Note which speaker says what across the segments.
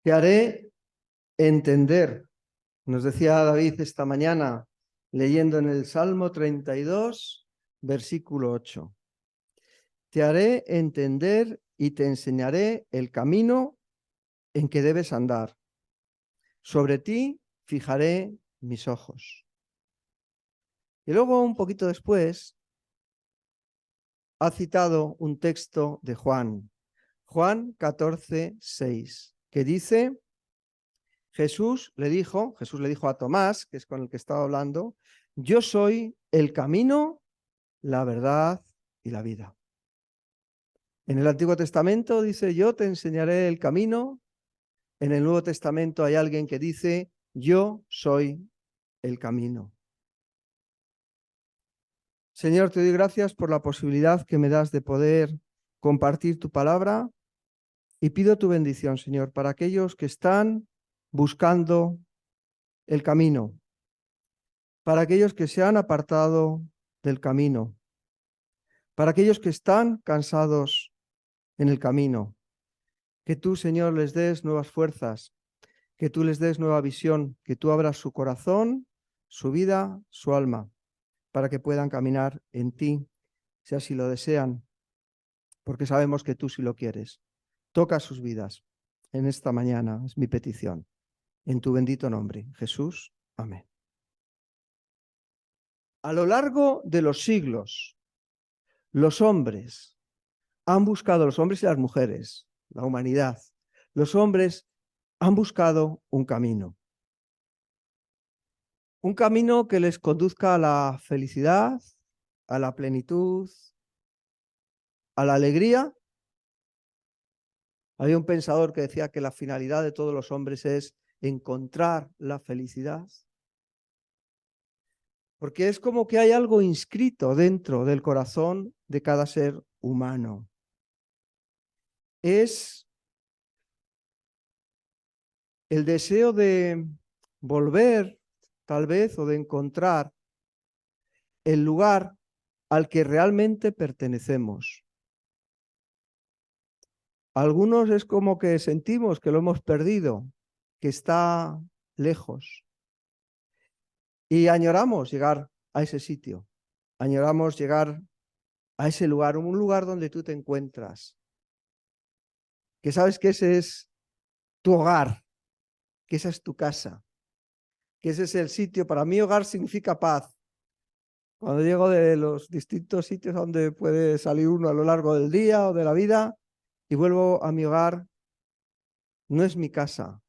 Speaker 1: Te haré entender, nos decía David esta mañana, leyendo en el Salmo 32, versículo 8. Te haré entender y te enseñaré el camino en que debes andar. Sobre ti fijaré mis ojos. Y luego, un poquito después, ha citado un texto de Juan 14, 6, que dice: Jesús le dijo a Tomás, que es con el que estaba hablando: yo soy el camino, la verdad y la vida. En el Antiguo Testamento dice: yo te enseñaré el camino. En el Nuevo Testamento hay alguien que dice: yo soy el camino. Señor, te doy gracias por la posibilidad que me das de poder compartir tu palabra y pido tu bendición, Señor, para aquellos que están buscando el camino, para aquellos que se han apartado del camino, para aquellos que están cansados en el camino. Que tú, Señor, les des nuevas fuerzas, que tú les des nueva visión, que tú abras su corazón, su vida, su alma, para que puedan caminar en ti, si así lo desean, porque sabemos que tú sí lo quieres. Toca sus vidas en esta mañana, es mi petición. En tu bendito nombre, Jesús. Amén. A lo largo de los siglos, los hombres han buscado, los hombres y las mujeres, la humanidad, los hombres han buscado un camino. Un camino que les conduzca a la felicidad, a la plenitud, a la alegría. Había un pensador que decía que la finalidad de todos los hombres es encontrar la felicidad. Porque es como que hay algo inscrito dentro del corazón de cada ser humano. Es el deseo de volver, tal vez, o de encontrar el lugar al que realmente pertenecemos. Algunos es como que sentimos que lo hemos perdido, que está lejos. Y añoramos llegar a ese sitio. Añoramos llegar a ese lugar, un lugar donde tú te encuentras. Que sabes que ese es tu hogar, que esa es tu casa, que ese es el sitio. Para mí hogar significa paz. Cuando llego de los distintos sitios donde puede salir uno a lo largo del día o de la vida y vuelvo a mi hogar, no es mi casa,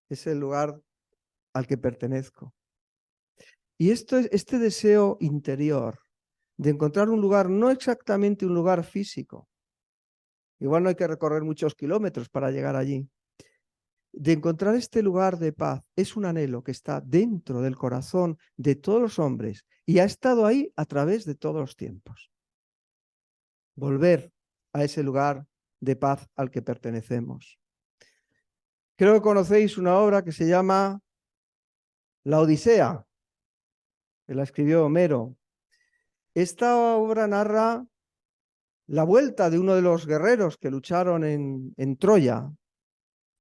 Speaker 1: es el lugar al que pertenezco. Y este deseo interior de encontrar un lugar, no exactamente un lugar físico, igual no hay que recorrer muchos kilómetros para llegar allí, de encontrar este lugar de paz, es un anhelo que está dentro del corazón de todos los hombres y ha estado ahí a través de todos los tiempos. Volver a ese lugar de paz al que pertenecemos. Creo que conocéis una obra que se llama La Odisea, que la escribió Homero. Esta obra narra la vuelta de uno de los guerreros que lucharon en Troya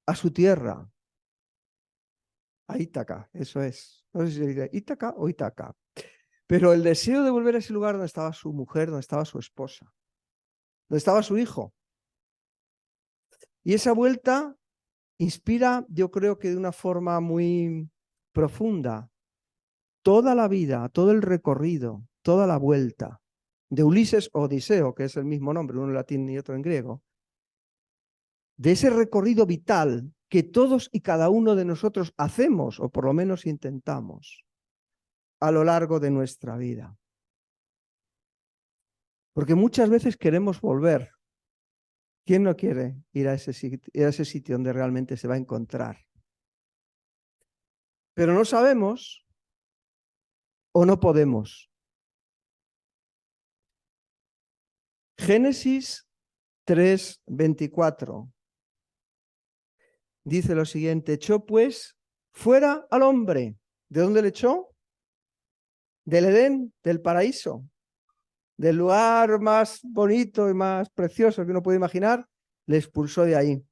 Speaker 1: a su tierra, a Ítaca, eso es. No sé si se dice Ítaca o Ítaca. Pero el deseo de volver a ese lugar donde estaba su mujer, donde estaba su esposa, donde estaba su hijo. Y esa vuelta inspira, yo creo que de una forma muy profunda, toda la vida, todo el recorrido, toda la vuelta de Ulises o Odiseo, que es el mismo nombre, uno en latín y otro en griego, de ese recorrido vital que todos y cada uno de nosotros hacemos, o por lo menos intentamos, a lo largo de nuestra vida. Porque muchas veces queremos volver. ¿Quién no quiere ir a ese sitio donde realmente se va a encontrar? Pero no sabemos o no podemos. Génesis 3:24 dice lo siguiente: echó pues fuera al hombre. ¿De dónde le echó? Del Edén, del paraíso, del lugar más bonito y más precioso que uno puede imaginar, le expulsó de ahí.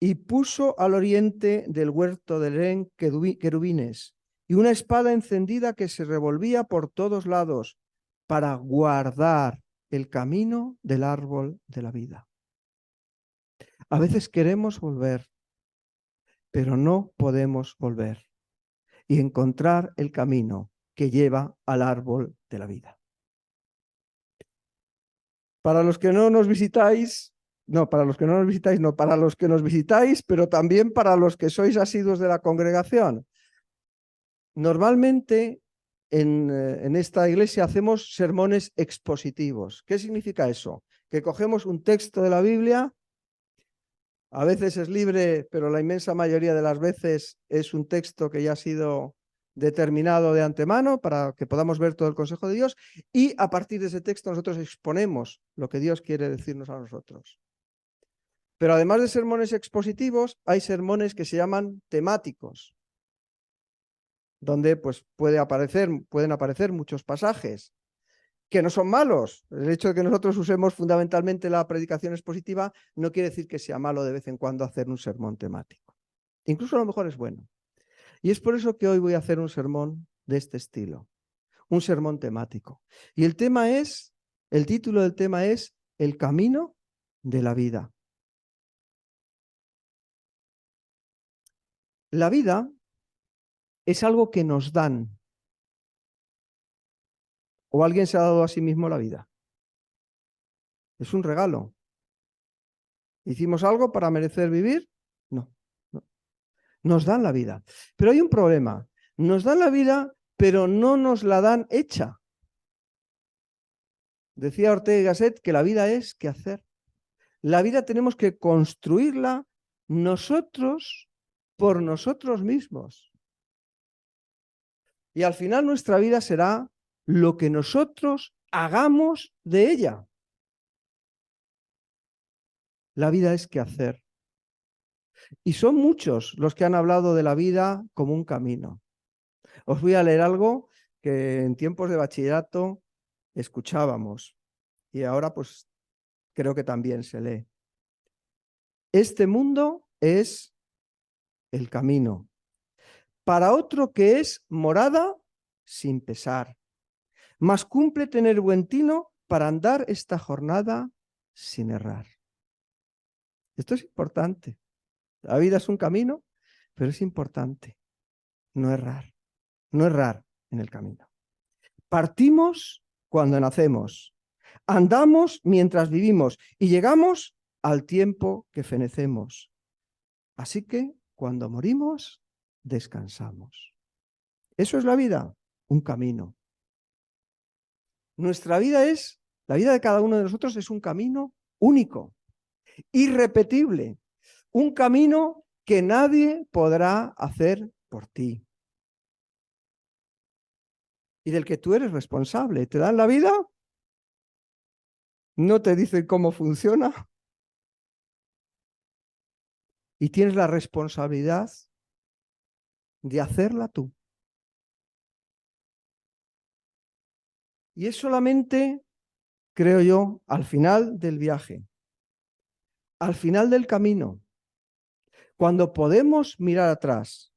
Speaker 1: y puso al oriente del huerto de Edén querubines y una espada encendida que se revolvía por todos lados para guardar el camino del árbol de la vida. A veces queremos volver, pero no podemos volver y encontrar el camino que lleva al árbol de la vida. Para los que no nos visitáis, para los que nos visitáis, pero también para los que sois asiduos de la congregación. Normalmente en esta iglesia hacemos sermones expositivos. ¿Qué significa eso? Que cogemos un texto de la Biblia, a veces es libre, pero la inmensa mayoría de las veces es un texto que ya ha sido determinado de antemano para que podamos ver todo el consejo de Dios, y a partir de ese texto nosotros exponemos lo que Dios quiere decirnos a nosotros. Pero además de sermones expositivos, hay sermones que se llaman temáticos, donde pues pueden aparecer muchos pasajes que no son malos. El hecho de que nosotros usemos fundamentalmente la predicación expositiva no quiere decir que sea malo de vez en cuando hacer un sermón temático. Incluso a lo mejor es bueno. Y es por eso que hoy voy a hacer un sermón de este estilo, un sermón temático. Y el título del tema es El camino de la vida. La vida es algo que nos dan. ¿O alguien se ha dado a sí mismo la vida? Es un regalo. ¿Hicimos algo para merecer vivir? No. Nos dan la vida. Pero hay un problema. Nos dan la vida, pero no nos la dan hecha. Decía Ortega y Gasset que la vida es qué hacer. La vida tenemos que construirla nosotros por nosotros mismos. Y al final nuestra vida será lo que nosotros hagamos de ella. La vida es qué hacer. Y son muchos los que han hablado de la vida como un camino. Os voy a leer algo que en tiempos de bachillerato escuchábamos y ahora pues creo que también se lee. Este mundo es el camino. Para otro que es morada sin pesar. Mas cumple tener buen tino para andar esta jornada sin errar. Esto es importante. La vida es un camino, pero es importante no errar en el camino. Partimos cuando nacemos, andamos mientras vivimos y llegamos al tiempo que fenecemos. Así que cuando morimos, descansamos. Eso es la vida, un camino. La vida de cada uno de nosotros es un camino único, irrepetible, un camino que nadie podrá hacer por ti y del que tú eres responsable. ¿Te dan la vida? ¿No te dicen cómo funciona? Y tienes la responsabilidad de hacerla tú. Y es solamente, creo yo, al final del viaje, al final del camino, cuando podemos mirar atrás.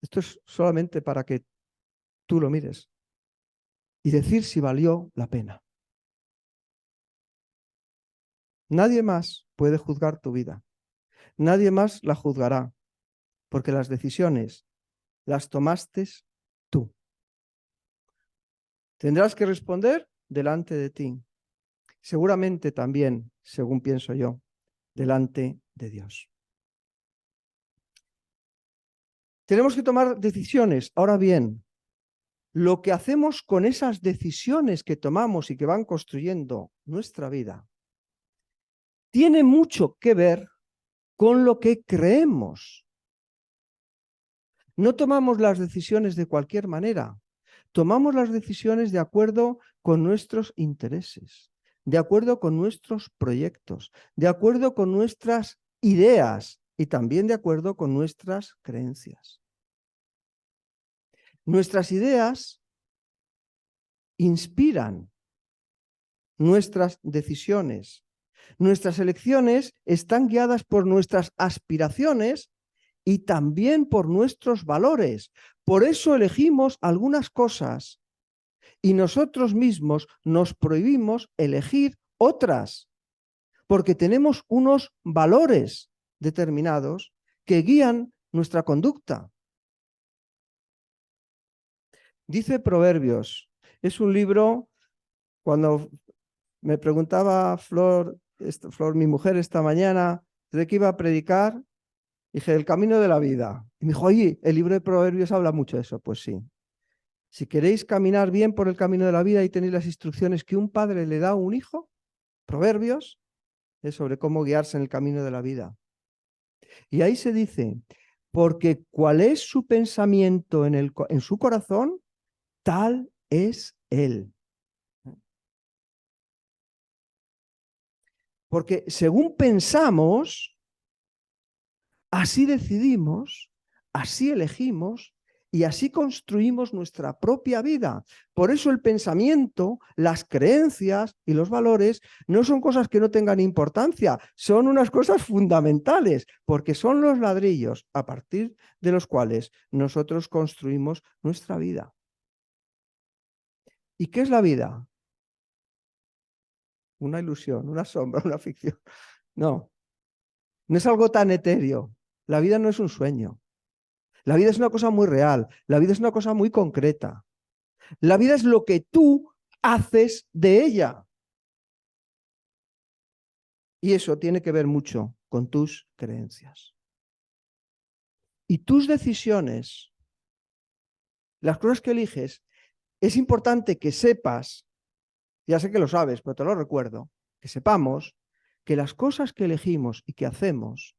Speaker 1: Esto es solamente para que tú lo mires y decir si valió la pena. Nadie más puede juzgar tu vida. Nadie más la juzgará, porque las decisiones las tomaste tú. Tendrás que responder delante de ti. Seguramente también, según pienso yo, delante de Dios. Tenemos que tomar decisiones. Ahora bien, lo que hacemos con esas decisiones que tomamos y que van construyendo nuestra vida tiene mucho que ver con lo que creemos. No tomamos las decisiones de cualquier manera. Tomamos las decisiones de acuerdo con nuestros intereses, de acuerdo con nuestros proyectos, de acuerdo con nuestras ideas y también de acuerdo con nuestras creencias. Nuestras ideas inspiran nuestras decisiones. Nuestras elecciones están guiadas por nuestras aspiraciones y también por nuestros valores. Por eso elegimos algunas cosas y nosotros mismos nos prohibimos elegir otras, porque tenemos unos valores determinados que guían nuestra conducta. Dice Proverbios, es un libro, cuando me preguntaba Flor, mi mujer, esta mañana, de qué iba a predicar, dije, el camino de la vida. Y me dijo, oye, el libro de Proverbios habla mucho de eso. Pues sí. Si queréis caminar bien por el camino de la vida y tenéis las instrucciones que un padre le da a un hijo, Proverbios, es sobre cómo guiarse en el camino de la vida. Y ahí se dice, porque cuál es su pensamiento en su corazón, tal es él. Porque según pensamos, así decidimos, así elegimos y así construimos nuestra propia vida. Por eso el pensamiento, las creencias y los valores no son cosas que no tengan importancia, son unas cosas fundamentales, porque son los ladrillos a partir de los cuales nosotros construimos nuestra vida. ¿Y qué es la vida? Una ilusión, una sombra, una ficción. No, no es algo tan etéreo. La vida no es un sueño. La vida es una cosa muy real. La vida es una cosa muy concreta. La vida es lo que tú haces de ella. Y eso tiene que ver mucho con tus creencias. Y tus decisiones, las cosas que eliges, es importante que sepas, ya sé que lo sabes, pero te lo recuerdo, que sepamos que las cosas que elegimos y que hacemos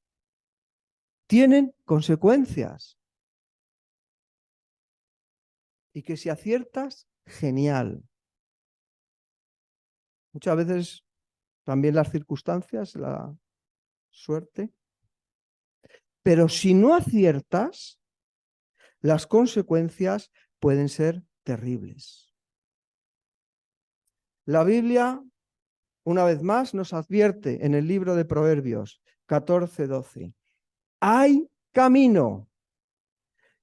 Speaker 1: tienen consecuencias. Y que si aciertas, genial. Muchas veces también las circunstancias, la suerte. Pero si no aciertas, las consecuencias pueden ser terribles. La Biblia, una vez más, nos advierte en el libro de Proverbios 14:12. Hay camino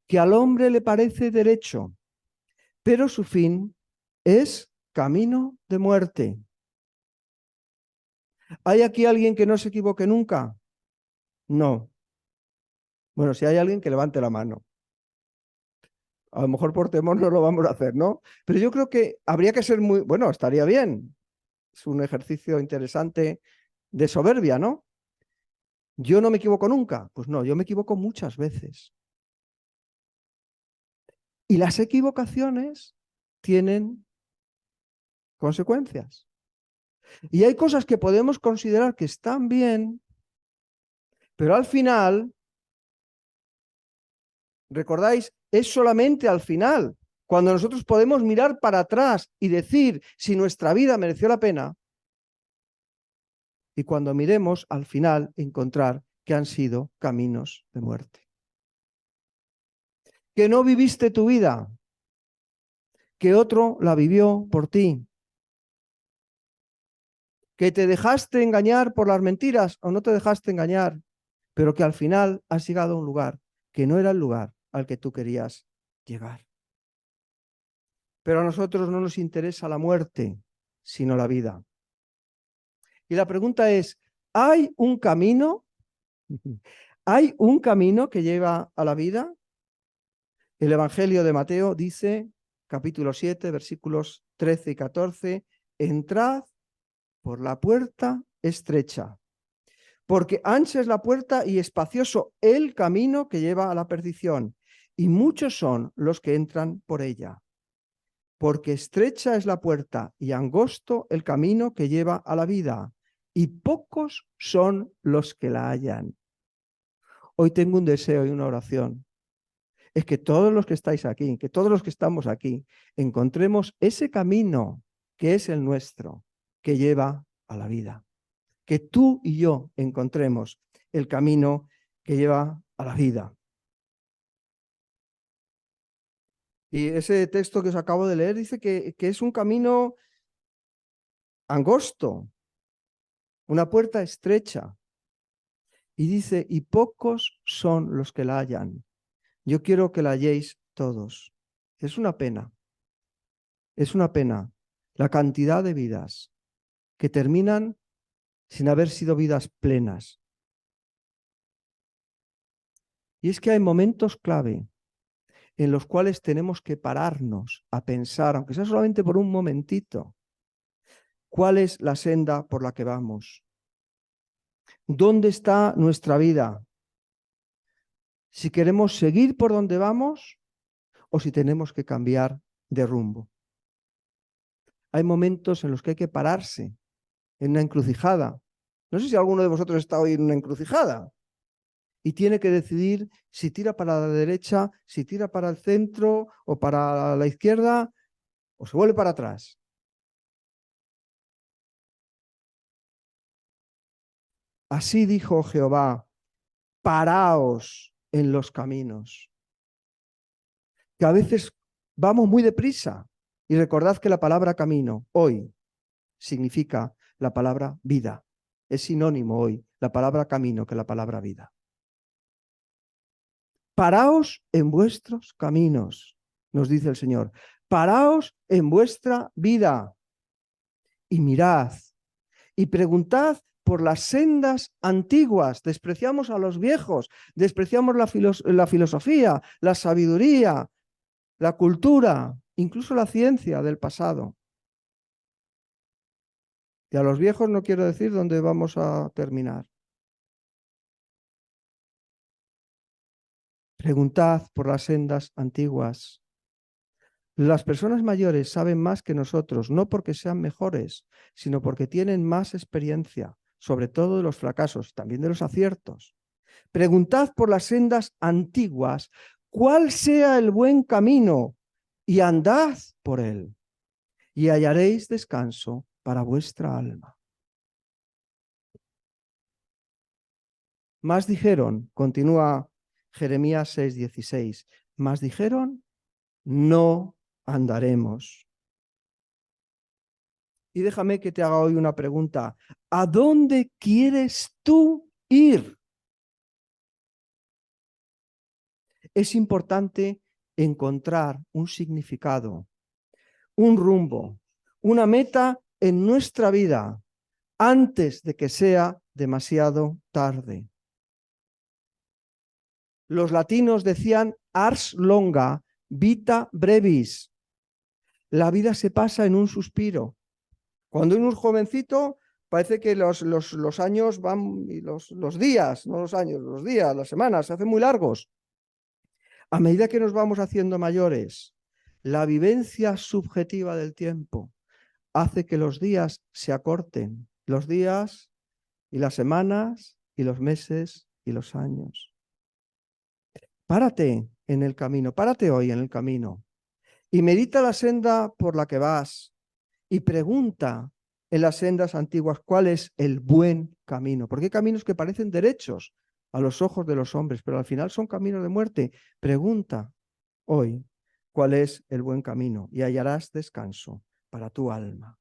Speaker 1: que al hombre le parece derecho, pero su fin es camino de muerte. ¿Hay aquí alguien que no se equivoque nunca? No. Bueno, si hay alguien que levante la mano. A lo mejor por temor no lo vamos a hacer, ¿no? Pero yo creo que habría que ser muy, bueno, estaría bien. Es un ejercicio interesante de soberbia, ¿no? Yo no me equivoco nunca. Pues no, yo me equivoco muchas veces. Y las equivocaciones tienen consecuencias. Y hay cosas que podemos considerar que están bien, pero al final, ¿recordáis? Es solamente al final, cuando nosotros podemos mirar para atrás y decir si nuestra vida mereció la pena, y cuando miremos al final encontrar que han sido caminos de muerte. Que no viviste tu vida, que otro la vivió por ti. Que te dejaste engañar por las mentiras o no te dejaste engañar, pero que al final has llegado a un lugar que no era el lugar al que tú querías llegar. Pero a nosotros no nos interesa la muerte, sino la vida. Y la pregunta es, ¿hay un camino? ¿Hay un camino que lleva a la vida? El Evangelio de Mateo dice, capítulo 7, versículos 13 y 14, entrad por la puerta estrecha, porque ancha es la puerta y espacioso el camino que lleva a la perdición, y muchos son los que entran por ella. Porque estrecha es la puerta y angosto el camino que lleva a la vida, y pocos son los que la hallan. Hoy tengo un deseo y una oración. Es que todos los que estáis aquí, que todos los que estamos aquí, encontremos ese camino que es el nuestro, que lleva a la vida. Que tú y yo encontremos el camino que lleva a la vida. Y ese texto que os acabo de leer dice que es un camino angosto, una puerta estrecha. Y dice, y pocos son los que la hallan. Yo quiero que la halléis todos. Es una pena la cantidad de vidas que terminan sin haber sido vidas plenas. Y es que hay momentos clave en los cuales tenemos que pararnos a pensar, aunque sea solamente por un momentito, cuál es la senda por la que vamos. ¿Dónde está nuestra vida? Si queremos seguir por donde vamos o si tenemos que cambiar de rumbo. Hay momentos en los que hay que pararse en una encrucijada. No sé si alguno de vosotros está hoy en una encrucijada y tiene que decidir si tira para la derecha, si tira para el centro o para la izquierda o se vuelve para atrás. Así dijo Jehová, paraos en los caminos. Que a veces vamos muy deprisa y recordad que la palabra camino hoy significa la palabra vida. Es sinónimo hoy la palabra camino que la palabra vida. Paraos en vuestros caminos, nos dice el Señor. Paraos en vuestra vida y mirad y preguntad por las sendas antiguas. Despreciamos a los viejos, despreciamos la filosofía, la sabiduría, la cultura, incluso la ciencia del pasado. Y a los viejos no quiero decir dónde vamos a terminar. Preguntad por las sendas antiguas. Las personas mayores saben más que nosotros, no porque sean mejores, sino porque tienen más experiencia, sobre todo de los fracasos, también de los aciertos. Preguntad por las sendas antiguas, cuál sea el buen camino, y andad por él, y hallaréis descanso para vuestra alma. Más dijeron, continúa Jeremías 6:16, más dijeron, no andaremos. Y déjame que te haga hoy una pregunta. ¿A dónde quieres tú ir? Es importante encontrar un significado, un rumbo, una meta en nuestra vida antes de que sea demasiado tarde. Los latinos decían ars longa, vita brevis. La vida se pasa en un suspiro. Cuando uno es jovencito, parece que los años van, y los días, no los años, los días, las semanas, se hacen muy largos. A medida que nos vamos haciendo mayores, la vivencia subjetiva del tiempo hace que los días se acorten, los días y las semanas y los meses y los años. Párate en el camino, párate hoy en el camino y medita la senda por la que vas y pregunta en las sendas antiguas cuál es el buen camino, porque hay caminos que parecen derechos a los ojos de los hombres, pero al final son caminos de muerte. Pregunta hoy cuál es el buen camino y hallarás descanso para tu alma.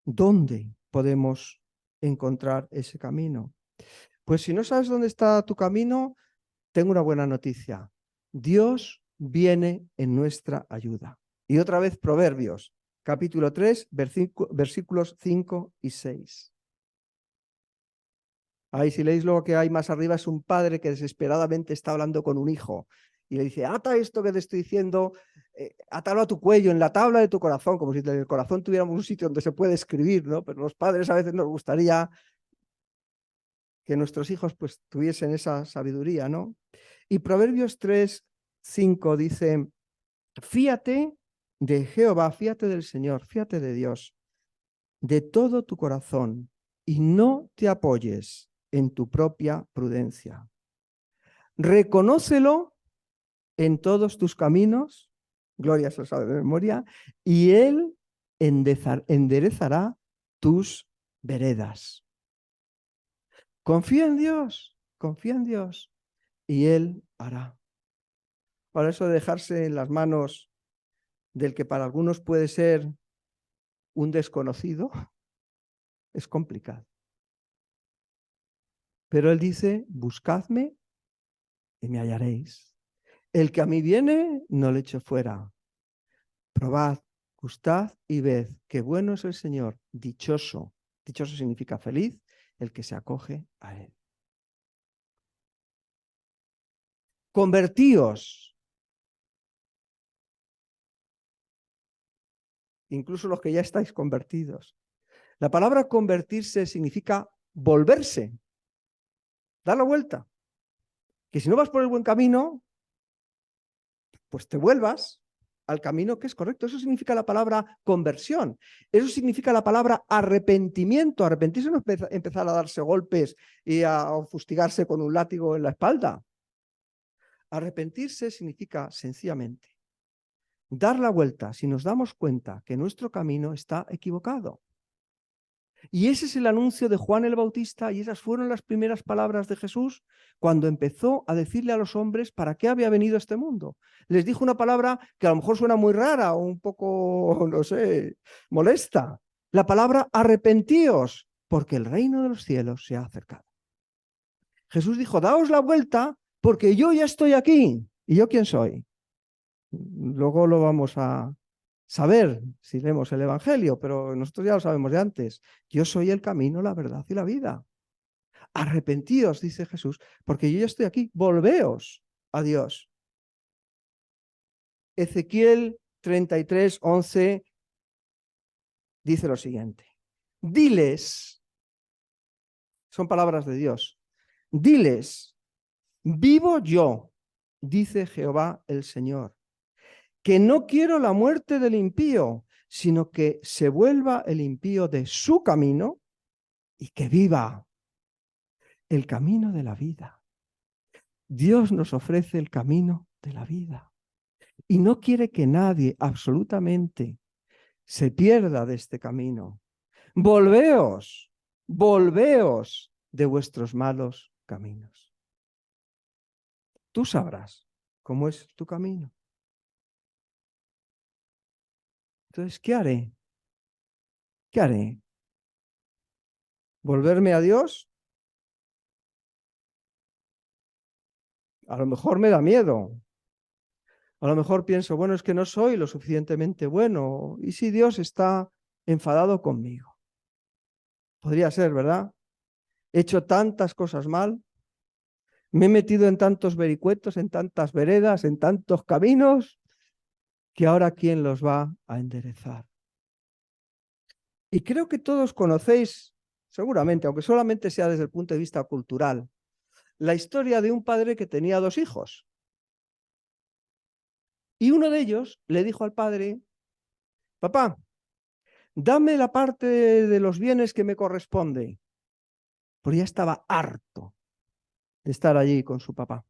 Speaker 1: ¿Dónde podemos encontrar ese camino? Pues si no sabes dónde está tu camino, tengo una buena noticia. Dios viene en nuestra ayuda. Y otra vez Proverbios, capítulo 3, versículos 5 y 6. Ahí si leéis lo que hay más arriba es un padre que desesperadamente está hablando con un hijo y le dice, ata esto que te estoy diciendo, átalo a tu cuello, en la tabla de tu corazón, como si en el corazón tuviéramos un sitio donde se puede escribir, ¿no? Pero los padres a veces nos gustaría que nuestros hijos pues tuviesen esa sabiduría, ¿no? Y Proverbios 3, 5 dice, fíate de Jehová, fíate del Señor, fíate de Dios, de todo tu corazón y no te apoyes en tu propia prudencia. Reconócelo en todos tus caminos, Gloria se lo sabe de memoria, y Él enderezará tus veredas. Confía en Dios, y Él hará. Para eso dejarse en las manos del que para algunos puede ser un desconocido, es complicado. Pero él dice, buscadme y me hallaréis. El que a mí viene, no le echo fuera. Probad, gustad y ved qué bueno es el Señor, dichoso. Dichoso significa feliz, el que se acoge a él. Convertíos. Incluso los que ya estáis convertidos. La palabra convertirse significa volverse, dar la vuelta. Que si no vas por el buen camino, pues te vuelvas al camino que es correcto. Eso significa la palabra conversión. Eso significa la palabra arrepentimiento. Arrepentirse no es empezar a darse golpes y a fustigarse con un látigo en la espalda. Arrepentirse significa sencillamente dar la vuelta si nos damos cuenta que nuestro camino está equivocado. Y ese es el anuncio de Juan el Bautista y esas fueron las primeras palabras de Jesús cuando empezó a decirle a los hombres para qué había venido a este mundo. Les dijo una palabra que a lo mejor suena muy rara o un poco, no sé, molesta. La palabra arrepentíos, porque el reino de los cielos se ha acercado. Jesús dijo, daos la vuelta porque yo ya estoy aquí. ¿Y yo quién soy? Luego lo vamos a saber si leemos el Evangelio, pero nosotros ya lo sabemos de antes. Yo soy el camino, la verdad y la vida. Arrepentíos, dice Jesús, porque yo ya estoy aquí. Volveos a Dios. Ezequiel 33:11 dice lo siguiente. Diles, son palabras de Dios, diles, vivo yo, dice Jehová el Señor, que no quiero la muerte del impío, sino que se vuelva el impío de su camino y que viva el camino de la vida. Dios nos ofrece el camino de la vida y no quiere que nadie absolutamente se pierda de este camino. Volveos, volveos de vuestros malos caminos. Tú sabrás cómo es tu camino. Entonces, ¿qué haré? ¿Qué haré? ¿Volverme a Dios? A lo mejor me da miedo. A lo mejor pienso, bueno, es que no soy lo suficientemente bueno. ¿Y si Dios está enfadado conmigo? Podría ser, ¿verdad? He hecho tantas cosas mal. Me he metido en tantos vericuetos, en tantas veredas, en tantos caminos, que ahora ¿quién los va a enderezar? Y creo que todos conocéis, seguramente, aunque solamente sea desde el punto de vista cultural, la historia de un padre que tenía dos hijos. Y uno de ellos le dijo al padre, papá, dame la parte de los bienes que me corresponde. Porque ya estaba harto de estar allí con su papá.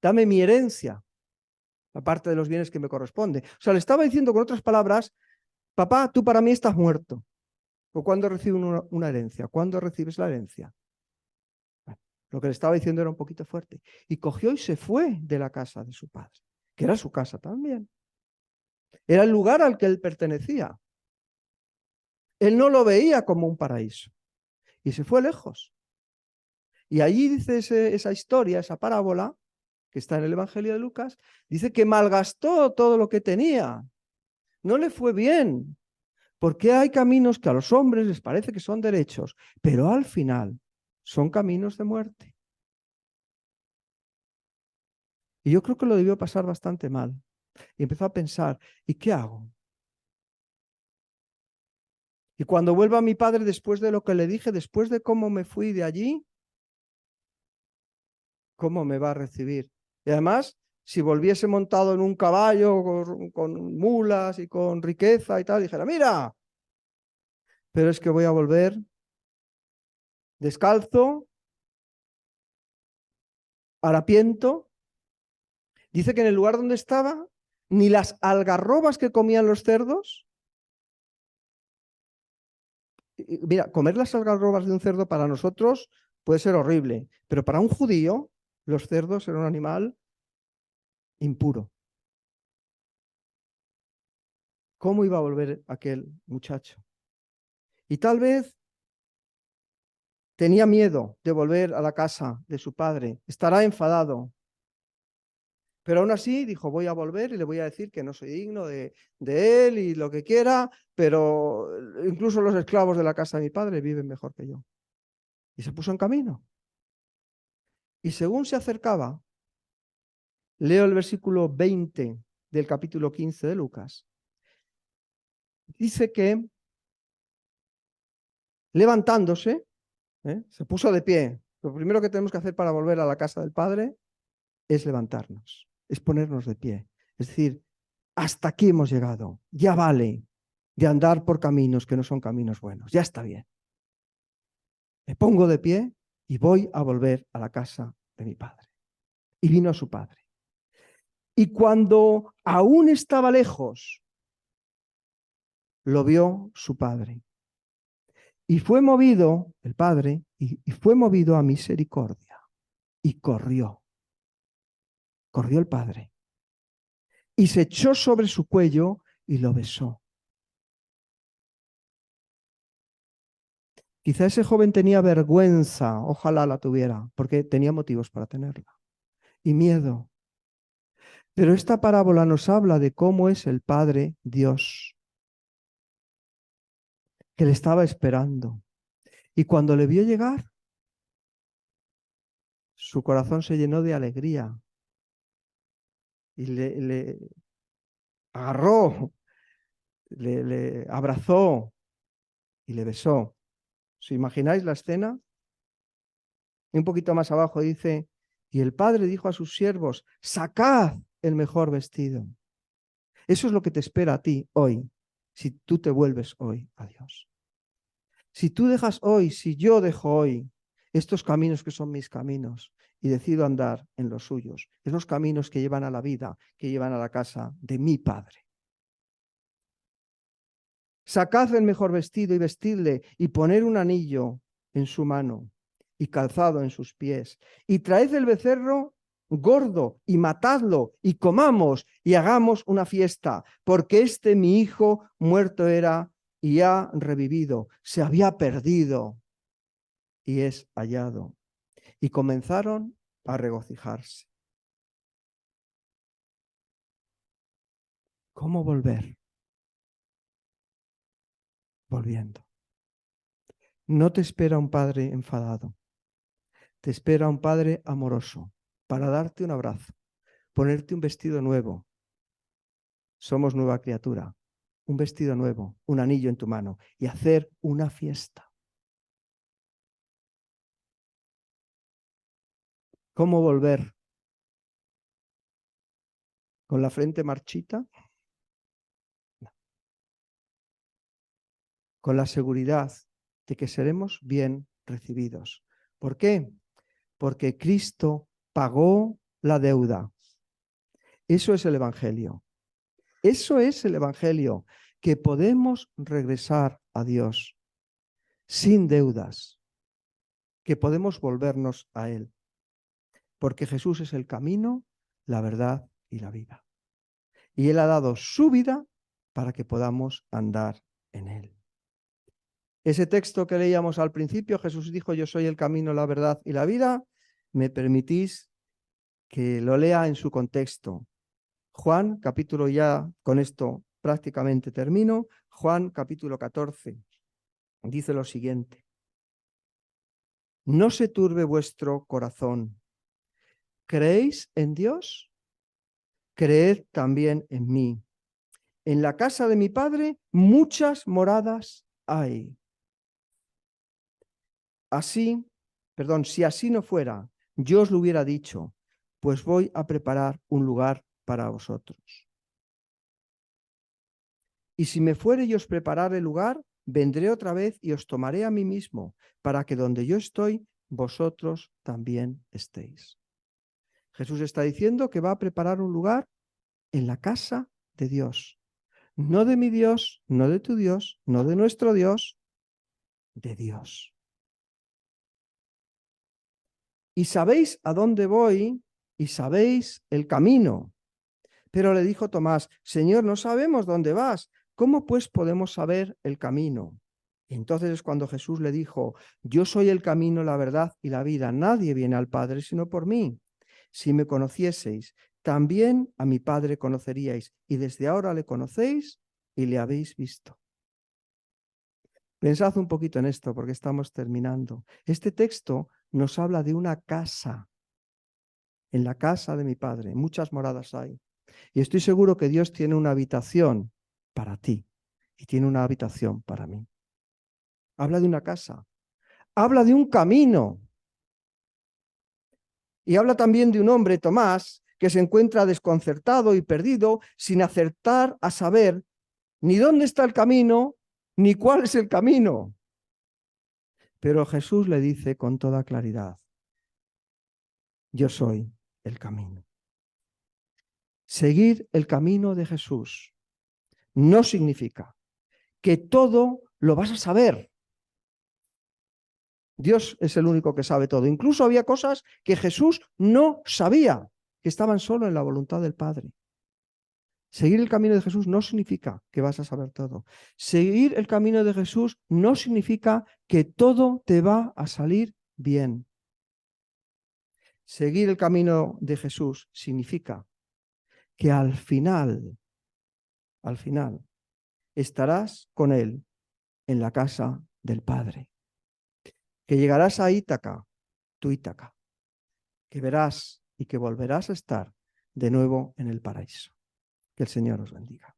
Speaker 1: Dame mi herencia, la parte de los bienes que me corresponde. O sea, le estaba diciendo con otras palabras, papá, tú para mí estás muerto. ¿O cuándo recibe una herencia? ¿Cuándo recibes la herencia? Bueno, lo que le estaba diciendo era un poquito fuerte. Y cogió y se fue de la casa de su padre, que era su casa también. Era el lugar al que él pertenecía. Él no lo veía como un paraíso. Y se fue lejos. Y allí dice esa historia, esa parábola, que está en el Evangelio de Lucas, dice que malgastó todo lo que tenía. No le fue bien, porque hay caminos que a los hombres les parece que son derechos, pero al final son caminos de muerte. Y yo creo que lo debió pasar bastante mal. Y empezó a pensar, ¿y qué hago? Y cuando vuelva a mi padre después de lo que le dije, después de cómo me fui de allí, ¿cómo me va a recibir? Y además, si volviese montado en un caballo, con mulas y con riqueza y tal, dijera, mira, pero es que voy a volver descalzo, harapiento. Dice que en el lugar donde estaba, ni las algarrobas que comían los cerdos. Mira, comer las algarrobas de un cerdo para nosotros puede ser horrible, pero para un judío los cerdos eran un animal impuro. cómo iba a volver aquel muchacho. Y tal vez tenía miedo de volver a la casa de su padre, estará enfadado. Pero aún así dijo, voy a volver y le voy a decir que no soy digno de él y lo que quiera, pero incluso los esclavos de la casa de mi padre viven mejor que yo. Y se puso en camino. Y según se acercaba, leo el versículo 20 del capítulo 15 de Lucas, dice que levantándose, se puso de pie. Lo primero que tenemos que hacer para volver a la casa del Padre es levantarnos, es ponernos de pie. Es decir, hasta aquí hemos llegado, ya vale de andar por caminos que no son caminos buenos, ya está bien. Me pongo de pie y voy a volver a la casa de mi padre. Y vino a su padre. Y cuando aún estaba lejos, lo vio su padre. Y fue movido, el padre, y fue movido a misericordia. Y corrió. Corrió el padre. Y se echó sobre su cuello y lo besó. Quizá ese joven tenía vergüenza, ojalá la tuviera, porque tenía motivos para tenerla. Y miedo. Pero esta parábola nos habla de cómo es el Padre Dios, que le estaba esperando. Y cuando le vio llegar, su corazón se llenó de alegría y le agarró, le abrazó y le besó. ¿Os imagináis la escena? Y un poquito más abajo dice, y el padre dijo a sus siervos, sacad el mejor vestido. Eso es lo que te espera a ti hoy, si tú te vuelves hoy a Dios. Si tú dejas hoy, si yo dejo hoy estos caminos que son mis caminos y decido andar en los suyos, es los caminos que llevan a la vida, que llevan a la casa de mi Padre. Sacad el mejor vestido y vestidle y poner un anillo en su mano y calzado en sus pies. Y traed el becerro gordo y matadlo y comamos y hagamos una fiesta, porque mi hijo muerto era y ha revivido, se había perdido y es hallado. Y comenzaron a regocijarse. ¿Cómo volver? Volviendo. No te espera un padre enfadado. Te espera un padre amoroso para darte un abrazo, ponerte un vestido nuevo. Somos nueva criatura. Un vestido nuevo, un anillo en tu mano y hacer una fiesta. ¿Cómo volver? ¿Con la frente marchita? No. Con la seguridad de que seremos bien recibidos. ¿Por qué? Porque Cristo pagó la deuda. Eso es el Evangelio. Eso es el Evangelio, que podemos regresar a Dios sin deudas, que podemos volvernos a Él, porque Jesús es el camino, la verdad y la vida. Y Él ha dado su vida para que podamos andar en Él. Ese texto que leíamos al principio, Jesús dijo, yo soy el camino, la verdad y la vida, me permitís que lo lea en su contexto. Juan, capítulo, ya con esto prácticamente termino, Juan capítulo 14, dice lo siguiente. No se turbe vuestro corazón. ¿Creéis en Dios? Creed también en mí. En la casa de mi Padre muchas moradas hay. Si así no fuera, yo os lo hubiera dicho, pues voy a preparar un lugar para vosotros. Y si me fuere y os preparare el lugar, vendré otra vez y os tomaré a mí mismo, para que donde yo estoy, vosotros también estéis. Jesús está diciendo que va a preparar un lugar en la casa de Dios. No de mi Dios, no de tu Dios, no de nuestro Dios, de Dios. Y sabéis a dónde voy y sabéis el camino. Pero le dijo Tomás, Señor, no sabemos dónde vas. ¿cómo pues podemos saber el camino? Y entonces es cuando Jesús le dijo, yo soy el camino, la verdad y la vida. Nadie viene al Padre sino por mí. Si me conocieseis, también a mi Padre conoceríais, y desde ahora le conocéis y le habéis visto. Pensad un poquito en esto porque estamos terminando. Este texto nos habla de una casa. En la casa de mi Padre, muchas moradas hay. Y estoy seguro que Dios tiene una habitación para ti y tiene una habitación para mí. Habla de una casa, habla de un camino y habla también de un hombre, Tomás, que se encuentra desconcertado y perdido sin acertar a saber ni dónde está el camino ni cuál es el camino. Pero Jesús le dice con toda claridad, yo soy el camino. Seguir el camino de Jesús no significa que todo lo vas a saber. Dios es el único que sabe todo. Incluso había cosas que Jesús no sabía, que estaban solo en la voluntad del Padre. Seguir el camino de Jesús no significa que vas a saber todo. Seguir el camino de Jesús no significa que todo te va a salir bien. Seguir el camino de Jesús significa que al final, estarás con Él en la casa del Padre. Que llegarás a Ítaca, tu Ítaca, que verás y que volverás a estar de nuevo en el paraíso. Que el Señor os bendiga.